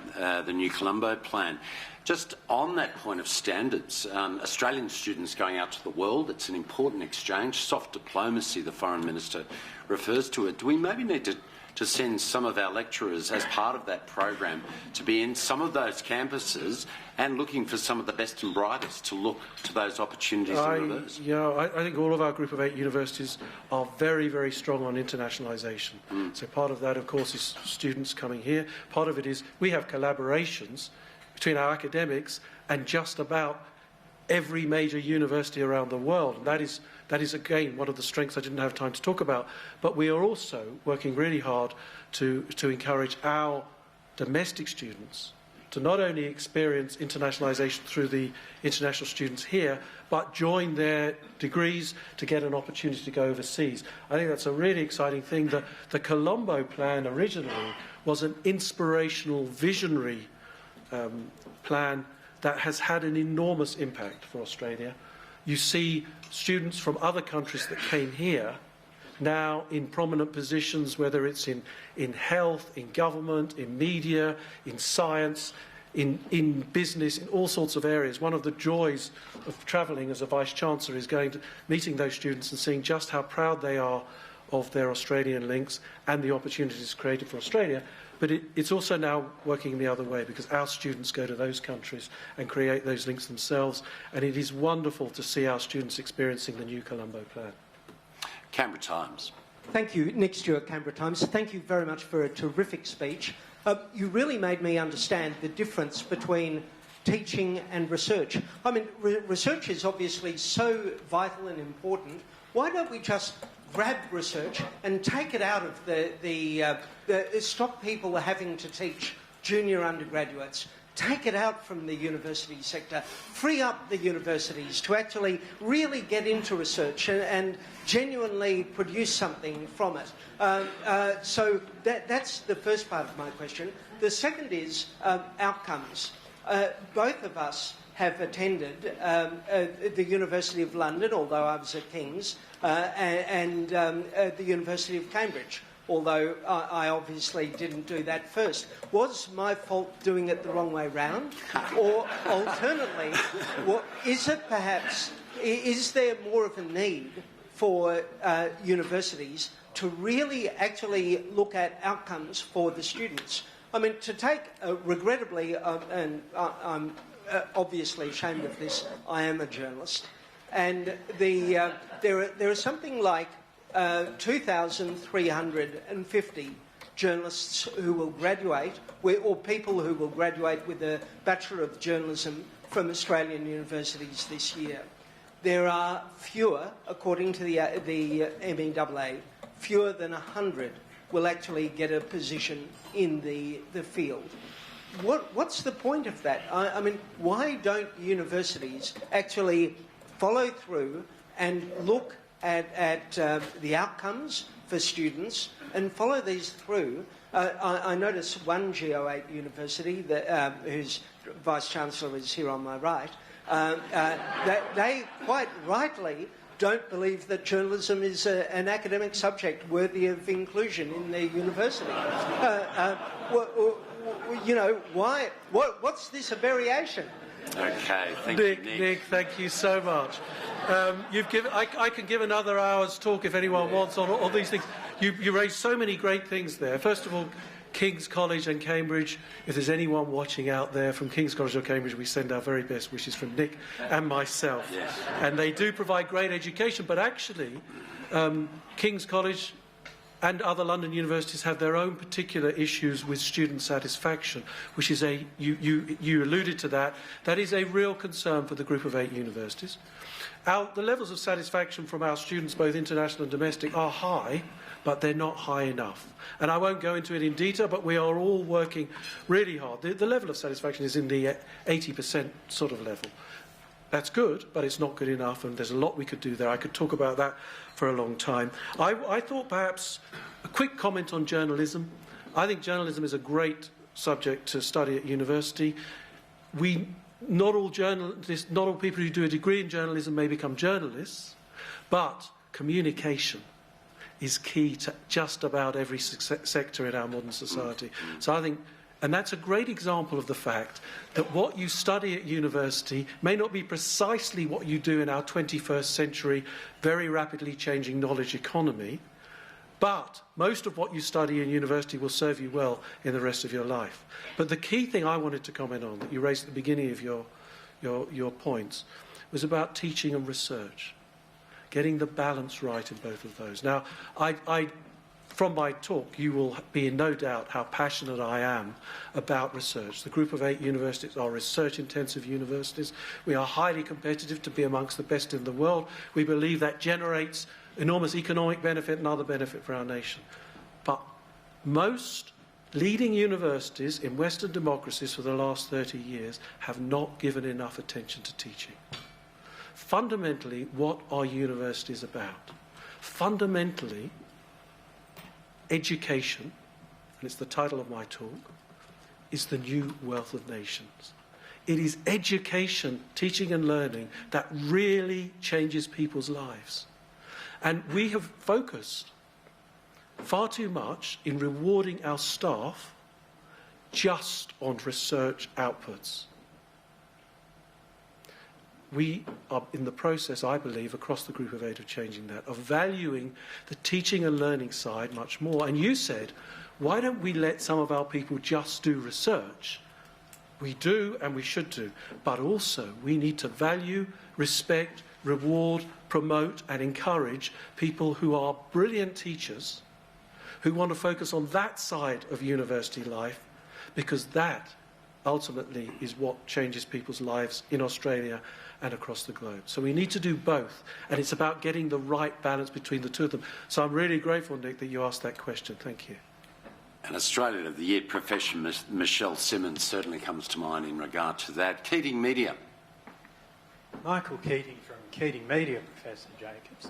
new Colombo plan. Just on that point of standards, Australian students going out to the world, it's an important exchange. Soft diplomacy, the Foreign Minister refers to it. Do we maybe need to send some of our lecturers as part of that program to be in some of those campuses and looking for some of the best and brightest to look to those opportunities in reverse? I think all of our Group of 8 universities are very, very strong on internationalisation. So part of that, of course, is students coming here. Part of it is we have collaborations between our academics and just about every major university around the world. And that is again, one of the strengths I didn't have time to talk about. But we are also working really hard to encourage our domestic students to not only experience internationalisation through the international students here, but join their degrees to get an opportunity to go overseas. I think that's a really exciting thing. The Colombo plan originally was an inspirational, visionary plan that has had an enormous impact for Australia. You see students from other countries that came here now in prominent positions, whether it's in health, in government, in media, in science, in business, in all sorts of areas. One of the joys of travelling as a Vice-Chancellor is meeting those students and seeing just how proud they are of their Australian links and the opportunities created for Australia. But it's also now working the other way, because our students go to those countries and create those links themselves, and it is wonderful to see our students experiencing the new Colombo plan. Canberra Times. Thank you. Nick Stewart, Canberra Times. Thank you very much for a terrific speech. You really made me understand the difference between teaching and research. I mean, research is obviously so vital and important. Why don't we just grab research and take it out of stop people having to teach junior undergraduates. Take it out from the university sector, free up the universities to actually really get into research and genuinely produce something from it. So that's the first part of my question. The second is outcomes. Both of us have attended the University of London, although I was at King's, and the University of Cambridge, although I obviously didn't do that first. Was my fault doing it the wrong way round? Or alternately, is there more of a need for universities to really actually look at outcomes for the students? I mean, to take, regrettably, and I'm obviously ashamed of this, I am a journalist, and there are something like 2,350 journalists who will graduate, or people who will graduate with a Bachelor of Journalism from Australian universities this year. There are fewer, according to the MEAA, fewer than 100 will actually get a position in the field. What's the point of that? I mean, why don't universities actually follow through and look at the outcomes for students and follow these through? I notice one Geo8 university, whose Vice-Chancellor is here on my right, that they quite rightly don't believe that journalism is an academic subject worthy of inclusion in their university. You know, why? What's this a variation? Okay, thank you, Nick. Nick, thank you so much. I can give another hour's talk if anyone wants on all these things. You raised so many great things there. First of all, King's College and Cambridge. If there's anyone watching out there from King's College or Cambridge, we send our very best wishes from Nick and myself. Yes. And they do provide great education, but actually, King's College and other London universities have their own particular issues with student satisfaction, which is you alluded to that. That is a real concern for the Group of 8 universities. The levels of satisfaction from our students, both international and domestic, are high, but they're not high enough. And I won't go into it in detail, but we are all working really hard. The level of satisfaction is in the 80% sort of level. That's good, but it's not good enough, and there's a lot we could do there. I could talk about that for a long time. I thought perhaps a quick comment on journalism. I think journalism is a great subject to study at university. Not all journalists, not all people who do a degree in journalism may become journalists, but communication is key to just about every sector in our modern society. So I think, and that's a great example of the fact that what you study at university may not be precisely what you do in our 21st century, very rapidly changing knowledge economy, but most of what you study in university will serve you well in the rest of your life. But the key thing I wanted to comment on, that you raised at the beginning of your points, was about teaching and research, getting the balance right in both of those. Now, from my talk, you will be in no doubt how passionate I am about research. The Group of 8 universities are research-intensive universities. We are highly competitive to be amongst the best in the world. We believe that generates enormous economic benefit and other benefit for our nation. But most leading universities in Western democracies for the last 30 years have not given enough attention to teaching. Fundamentally, what are universities about? Fundamentally, education, and it's the title of my talk, is the new wealth of nations. It is education, teaching and learning, that really changes people's lives. And we have focused far too much in rewarding our staff just on research outputs. We are in the process, I believe, across the Group of 8 of changing that, of valuing the teaching and learning side much more. And you said, why don't we let some of our people just do research? We do, and we should do. But also, we need to value, respect, reward, promote, and encourage people who are brilliant teachers, who want to focus on that side of university life, because that ultimately is what changes people's lives in Australia and across the globe. So we need to do both, and it's about getting the right balance between the two of them. So I'm really grateful, Nick, that you asked that question. Thank you. And Australian of the Year profession, Michelle Simmons, certainly comes to mind in regard to that. Keating Media. Michael Keating from Keating Media, Professor Jacobs.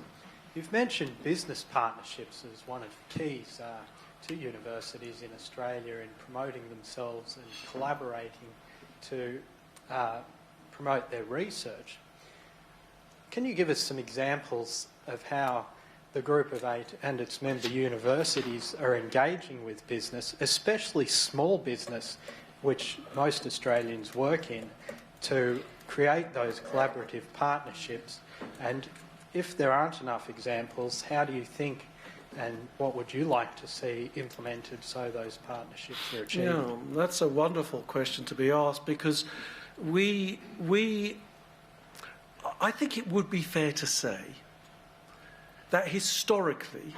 You've mentioned business partnerships as one of the keys to universities in Australia in promoting themselves and collaborating to promote their research. Can you give us some examples of how the Group of 8 and its member universities are engaging with business, especially small business, which most Australians work in, to create those collaborative partnerships? And if there aren't enough examples, how do you think and what would you like to see implemented so those partnerships are achieved? Yeah, that's a wonderful question to be asked, because I think it would be fair to say that historically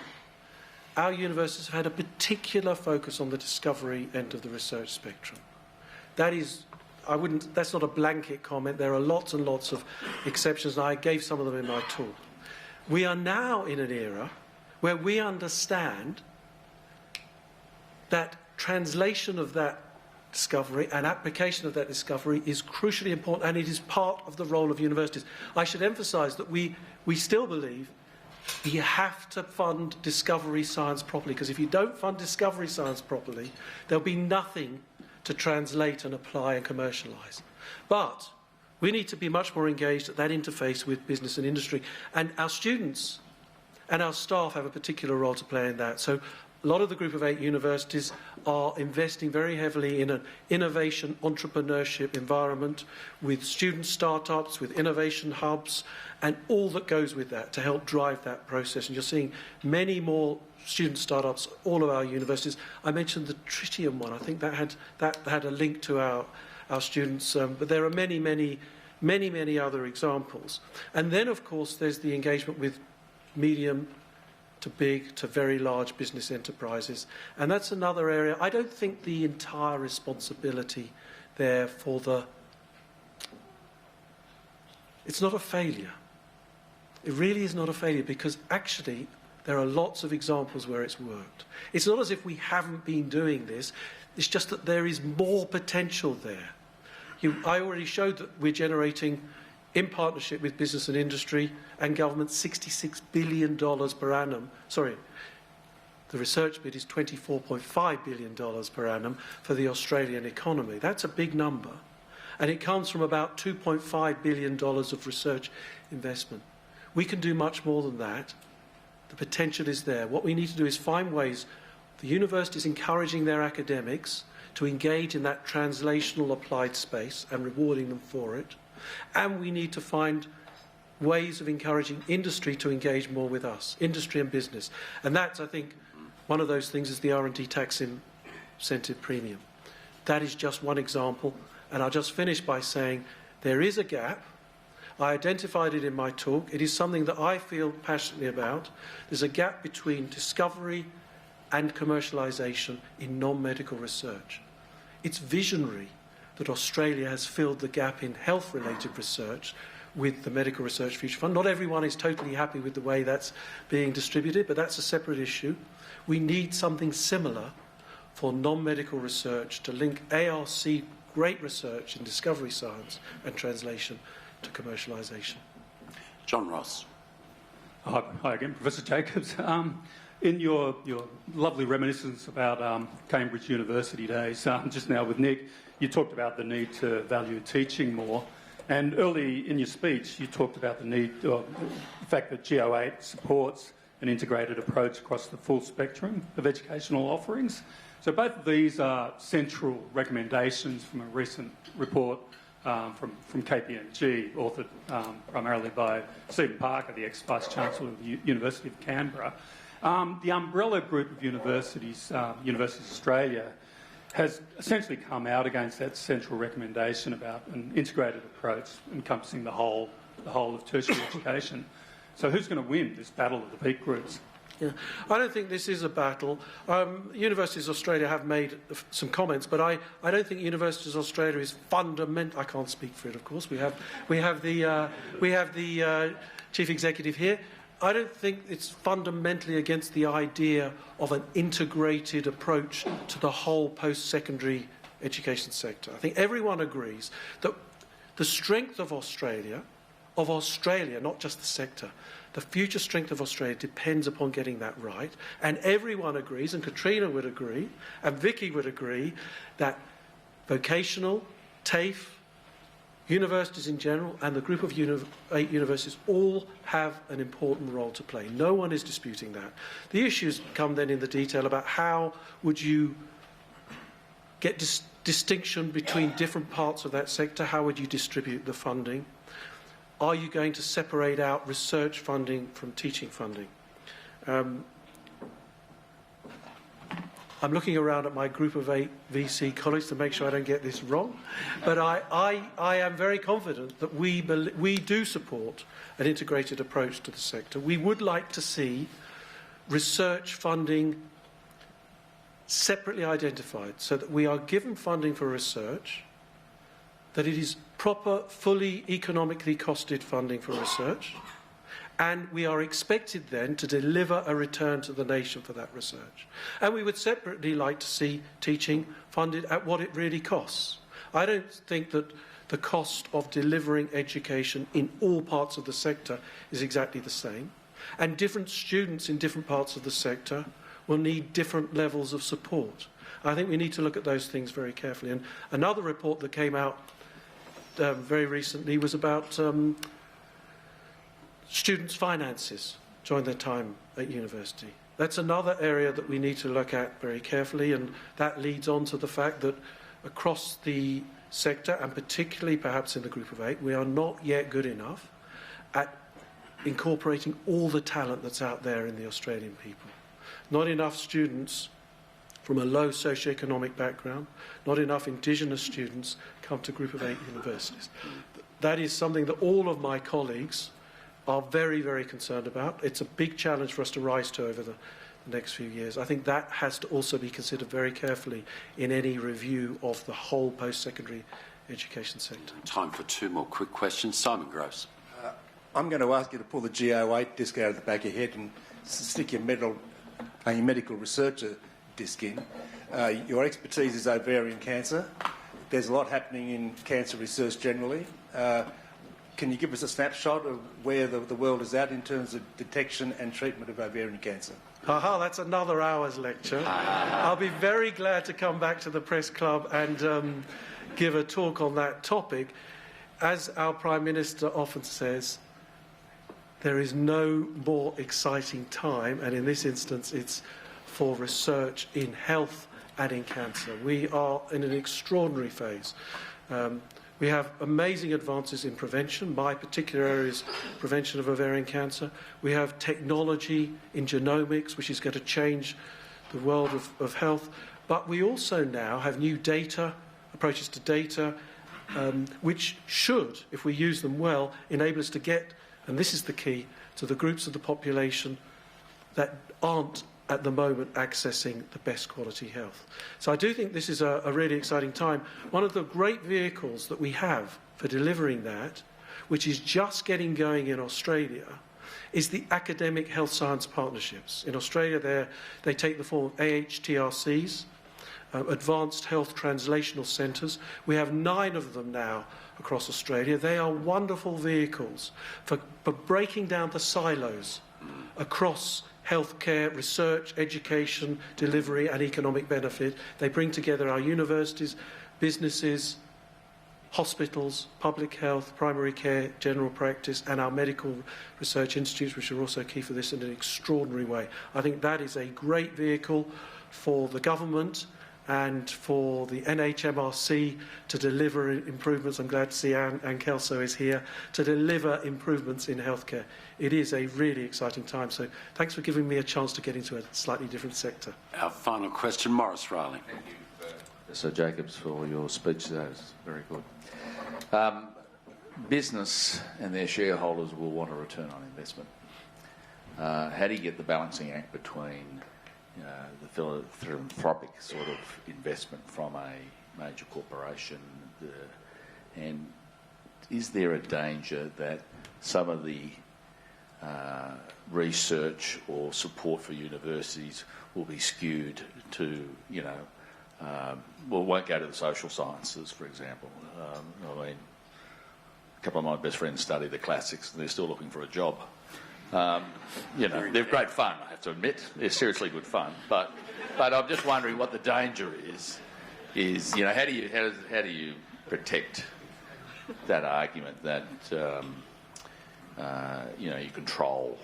our universities have had a particular focus on the discovery end of the research spectrum. That is, that's not a blanket comment. There are lots and lots of exceptions, and I gave some of them in my talk. We are now in an era where we understand that translation of that discovery and application of that discovery is crucially important, and it is part of the role of universities. I should emphasise that we still believe you have to fund discovery science properly, because if you don't fund discovery science properly, there'll be nothing to translate and apply and commercialise. But we need to be much more engaged at that interface with business and industry, and our students and our staff have a particular role to play in that. So a lot of the Group of 8 universities are investing very heavily in an innovation entrepreneurship environment with student startups, with innovation hubs, and all that goes with that to help drive that process. And you're seeing many more student startups at all of our universities. I mentioned the tritium one. I think that had a link to our students, but there are many other examples. And then, of course, there's the engagement with medium to big to very large business enterprises. And that's another area. I don't think the entire responsibility there it's not a failure. It really is not a failure, because actually there are lots of examples where it's worked. It's not as if we haven't been doing this. It's just that there is more potential there. I already showed that we're generating, in partnership with business and industry and government, $66 billion per annum. Sorry, the research bid is $24.5 billion per annum for the Australian economy. That's a big number. And it comes from about $2.5 billion of research investment. We can do much more than that. The potential is there. What we need to do is find ways, the universities encouraging their academics to engage in that translational applied space and rewarding them for it. And we need to find ways of encouraging industry to engage more with us, industry and business. And that's, I think, one of those things is the R&D tax incentive premium. That is just one example. And I'll just finish by saying there is a gap. I identified it in my talk. It is something that I feel passionately about. There's a gap between discovery and commercialisation in non-medical research. It's visionary that Australia has filled the gap in health-related research with the Medical Research Future Fund. Not everyone is totally happy with the way that's being distributed, but that's a separate issue. We need something similar for non-medical research to link ARC great research in discovery science and translation to commercialisation. John Ross. Hi again, Professor Jacobs. In your lovely reminiscence about Cambridge University days, just now with Nick, you talked about the need to value teaching more. And early in your speech, you talked about the fact that GO8 supports an integrated approach across the full spectrum of educational offerings. So both of these are central recommendations from a recent report from KPMG, authored primarily by Stephen Parker, the ex-Vice-Chancellor of the University of Canberra. The umbrella group of universities, Universities Australia, has essentially come out against that central recommendation about an integrated approach encompassing the whole of tertiary education. So who's going to win this battle of the peak groups? Yeah. I don't think this is a battle. Universities of Australia have made some comments, but I don't think Universities of Australia is fundamental. I can't speak for it, of course. We have the chief executive here. I don't think it's fundamentally against the idea of an integrated approach to the whole post-secondary education sector. I think everyone agrees that the strength of Australia, not just the sector, the future strength of Australia depends upon getting that right. And everyone agrees, and Katrina would agree, and Vicky would agree, that vocational, TAFE, universities in general, and the group of 8 universities all have an important role to play. No one is disputing that. The issues come then in the detail about how would you get distinction between different parts of that sector, how would you distribute the funding? Are you going to separate out research funding from teaching funding? I'm looking around at my group of 8 VC colleagues to make sure I don't get this wrong, but I am very confident that we do support an integrated approach to the sector. We would like to see research funding separately identified so that we are given funding for research, that it is proper, fully economically costed funding for research, and we are expected then to deliver a return to the nation for that research. And we would separately like to see teaching funded at what it really costs. I don't think that the cost of delivering education in all parts of the sector is exactly the same. And different students in different parts of the sector will need different levels of support. I think we need to look at those things very carefully. And another report that came out very recently was about students' finances during their time at university. That's another area that we need to look at very carefully, and that leads on to the fact that across the sector, and particularly perhaps in the group of 8, we are not yet good enough at incorporating all the talent that's out there in the Australian people. Not enough students from a low socioeconomic background, not enough Indigenous students come to group of 8 universities. That is something that all of my colleagues are very, very concerned about. It's a big challenge for us to rise to over the next few years. I think that has to also be considered very carefully in any review of the whole post-secondary education sector. Time for 2 more quick questions. Simon Gross. I'm going to ask you to pull the GO8 disc out of the back of your head and stick your medical researcher disc in. Your expertise is ovarian cancer. There's a lot happening in cancer research generally. Can you give us a snapshot of where the world is at in terms of detection and treatment of ovarian cancer? Aha, that's another hour's lecture. I'll be very glad to come back to the Press Club and give a talk on that topic. As our Prime Minister often says, there is no more exciting time, and in this instance it's for research in health and in cancer. We are in an extraordinary phase. We have amazing advances in prevention. My particular area is prevention of ovarian cancer. We have technology in genomics, which is going to change the world of health. But we also now have new data, approaches to data, which should, if we use them well, enable us to get, and this is the key, to the groups of the population that aren't at the moment accessing the best quality health. So I do think this is a really exciting time. One of the great vehicles that we have for delivering that, which is just getting going in Australia, is the academic health science partnerships. In Australia, they take the form of AHTRCs, Advanced Health Translational Centres. We have 9 of them now across Australia. They are wonderful vehicles for breaking down the silos across healthcare, research, education, delivery and economic benefit. They bring together our universities, businesses, hospitals, public health, primary care, general practice and our medical research institutes, which are also key for this in an extraordinary way. I think that is a great vehicle for the government and for the NHMRC to deliver improvements. I'm glad to see Anne Kelso is here, to deliver improvements in healthcare. It is a really exciting time, so thanks for giving me a chance to get into a slightly different sector. Our final question, Morris Riley. Thank you, Professor Jacobs, for your speech today. It was very good. Business and their shareholders will want a return on investment. how do you get the balancing act between the philanthropic sort of investment from a major corporation, and is there a danger that some of the research or support for universities will be skewed to, won't go to the social sciences, for example? I mean, a couple of my best friends study the classics and they're still looking for a job. They're great fun, I have to admit. They're seriously good fun. But I'm just wondering what the danger is how do you protect that argument that you control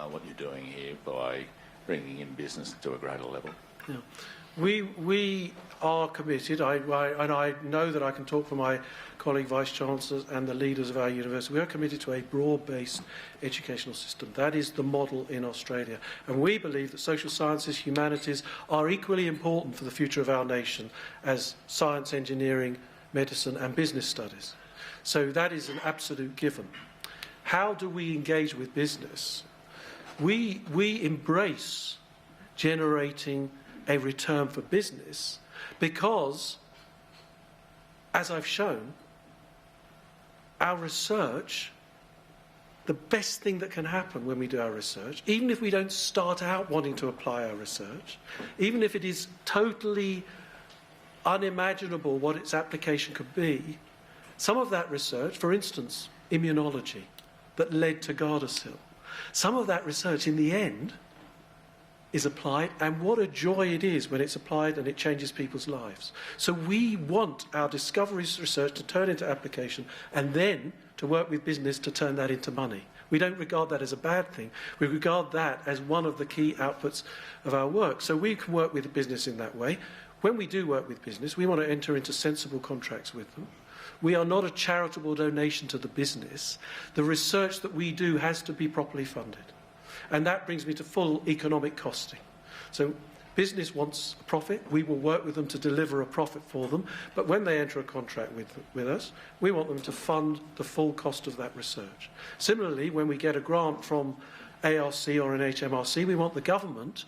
what you're doing here by bringing in business to a greater level? Yeah. We are committed, and I know that I can talk for my colleague Vice-Chancellors and the leaders of our university. We are committed to a broad-based educational system. That is the model in Australia. And we believe that social sciences, humanities are equally important for the future of our nation as science, engineering, medicine and business studies. So that is an absolute given. How do we engage with business? We embrace generating a return for business because, as I've shown, our research, the best thing that can happen when we do our research, even if we don't start out wanting to apply our research, even if it is totally unimaginable what its application could be, some of that research, for instance, immunology, that led to Gardasil, some of that research in the end is applied, and what a joy it is when it's applied and it changes people's lives. So we want our discoveries research to turn into application and then to work with business to turn that into money. We don't regard that as a bad thing. We regard that as one of the key outputs of our work. So we can work with the business in that way. When we do work with business, we want to enter into sensible contracts with them. We are not a charitable donation to the business. The research that we do has to be properly funded. And that brings me to full economic costing. So business wants a profit. We will work with them to deliver a profit for them. But when they enter a contract with us, we want them to fund the full cost of that research. Similarly, when we get a grant from ARC or an HMRC, we want the government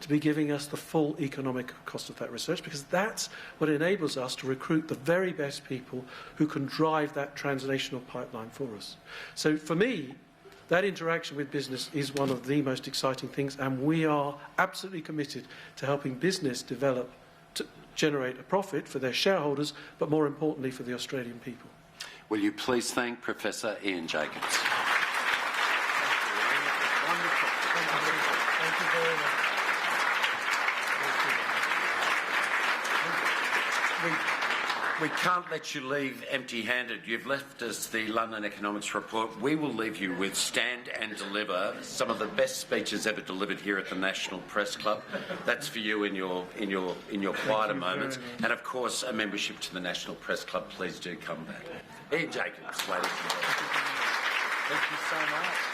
to be giving us the full economic cost of that research, because that's what enables us to recruit the very best people who can drive that translational pipeline for us. So for me, that interaction with business is one of the most exciting things, and we are absolutely committed to helping business develop, to generate a profit for their shareholders, but more importantly for the Australian people. Will you please thank Professor Ian Jacobs? Thank you very much. We can't let you leave empty-handed. You've left us the London Economics Report. We will leave you with Stand and Deliver, some of the best speeches ever delivered here at the National Press Club. That's for you in your quieter moments. And of course, a membership to the National Press Club. Please do come back. Ian Jacobs, ladies and gentlemen. Thank you so much.